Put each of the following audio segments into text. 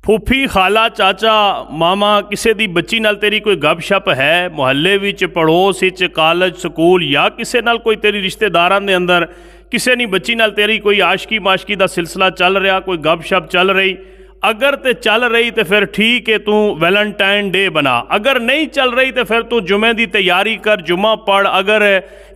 ਫੂਫੀ ਖਾਲਾ ਚਾਚਾ ਮਾਮਾ ਕਿਸੇ ਦੀ ਬੱਚੀ ਨਾਲ ਤੇਰੀ ਕੋਈ ਗੱਪਸ਼ਪ ਹੈ, ਮੁਹੱਲੇ ਵਿੱਚ ਪੜੋਸ ਵਿੱਚ ਕਾਲਜ ਸਕੂਲ ਜਾਂ ਕਿਸੇ ਨਾਲ ਕੋਈ ਤੇਰੀ ਰਿਸ਼ਤੇਦਾਰਾਂ ਦੇ ਅੰਦਰ ਕਿਸੇ ਦੀ ਬੱਚੀ ਨਾਲ ਤੇਰੀ ਕੋਈ ਆਸ਼ਕੀ ਮਾਸ਼ਕੀ ਦਾ ਸਿਲਸਿਲਾ ਚੱਲ ਰਿਹਾ, ਕੋਈ ਗੱਪਸ਼ਪ ਚੱਲ ਰਹੀ, अगर तो चल रही तो फिर ठीक है तू वैलेंटाइन डे बना, अगर नहीं चल रही तो फिर तू जुमे की तैयारी कर, जुमा पढ़, अगर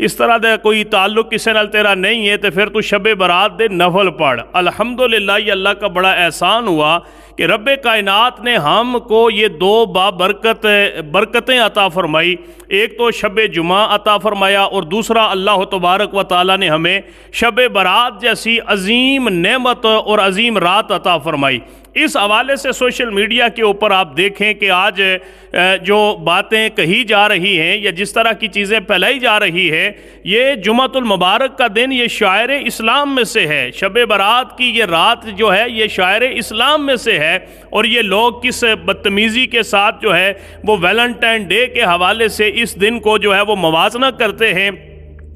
इस तरह का कोई ताल्लुक किसी नाल तेरा नहीं है तो फिर तू शबे बरात दे नफल पढ़। अल्हम्दुलिल्लाह ये अल्लाह का बड़ा एहसान हुआ कि रब्बे कायनात ने हमको ये दो बरकतें अता फरमाई, एक तो शबे जुमा अता फरमाया और दूसरा अल्लाह तबारक व तआला ने हमें शबे बरात जैसी अजीम नेमत और अजीम रात अता फरमाई। इस हवाले से सोशल मीडिया के ऊपर आप देखें कि आज जो बातें कही जा रही हैं या जिस तरह की चीज़ें फैलाई जा रही है, ये जुमातुल मुबारक का दिन ये शायर इस्लाम में से है, शब बारात की ये रात जो है ये शायर इस्लाम में से है। और ये लोग किस बदतमीज़ी के साथ जो है वो वैलेंटाइन डे के हवाले से इस दिन को जो है वो मवाजना करते हैं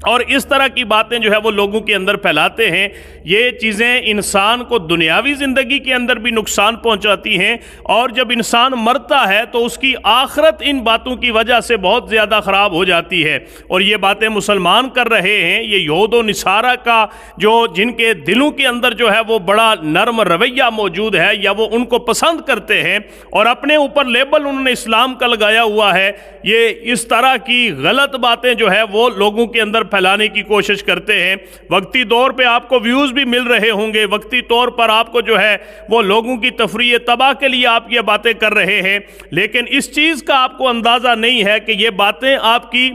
और इस तरह की बातें जो है वो लोगों के अंदर फैलाते हैं। ये चीज़ें इंसान को दुनियावी ज़िंदगी के अंदर भी नुकसान पहुंचाती हैं और जब इंसान मरता है तो उसकी आखिरत इन बातों की वजह से बहुत ज़्यादा ख़राब हो जाती है। और ये बातें मुसलमान कर रहे हैं, ये यहूद व निसारा का जो जिनके दिलों के अंदर जो है वो बड़ा नरम रवैया मौजूद है या वो उनको पसंद करते हैं और अपने ऊपर लेबल उन्होंने इस्लाम का लगाया हुआ है, ये इस तरह की गलत बातें जो है वो लोगों के अंदर फैलाने की कोशिश करते हैं। वक्ती तौर पे आपको व्यूज़ भी मिल रहे होंगे, वक्ती तौर पर आपको जो है वो लोगों की तफरीह तबाह के लिए आप ये बातें कर रहे हैं, लेकिन इस चीज़ का आपको अंदाज़ा नहीं है कि ये बातें आपकी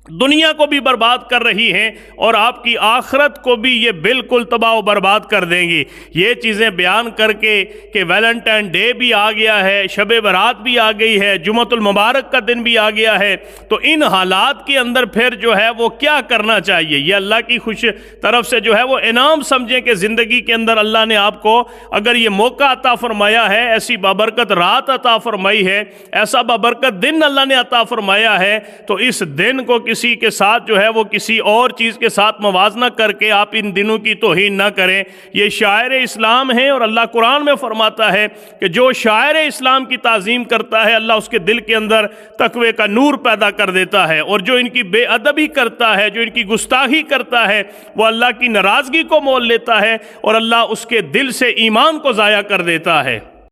दुनिया को भी बर्बाद कर रही हैं और आपकी आखिरत को भी ये बिल्कुल तबाह बर्बाद कर देंगी। ये चीज़ें बयान करके कि वैलेंटाइन डे भी आ गया है, शब बारात भी आ गई है, जुमातुल मुबारक का दिन भी आ गया है, तो इन हालात के अंदर फिर जो है वो क्या करना चाहिए? ये अल्लाह की खुश तरफ से जो है वो इनाम समझें कि ज़िंदगी के अंदर अल्लाह ने आपको अगर ये मौका अता फरमाया है, ऐसी बाबरकत रात अता फरमाई है, ऐसा बाबरकत दिन अल्लाह ने अता फरमाया है, तो इस दिन को किसी के साथ जो है वो किसी और चीज़ के साथ मवाजना करके आप इन दिनों की तौहीन ना करें। ये शायर इस्लाम है और अल्लाह कुरान में फरमाता है कि जो शायर इस्लाम की ताज़ीम करता है अल्लाह उसके दिल के अंदर तकवे का नूर पैदा कर देता है, और जो इनकी बेअदबी करता है, जो इनकी गुस्ताखी करता है, वो अल्लाह की नाराज़गी को मोल लेता है और अल्लाह उसके दिल से ईमान को ज़ाया कर देता है।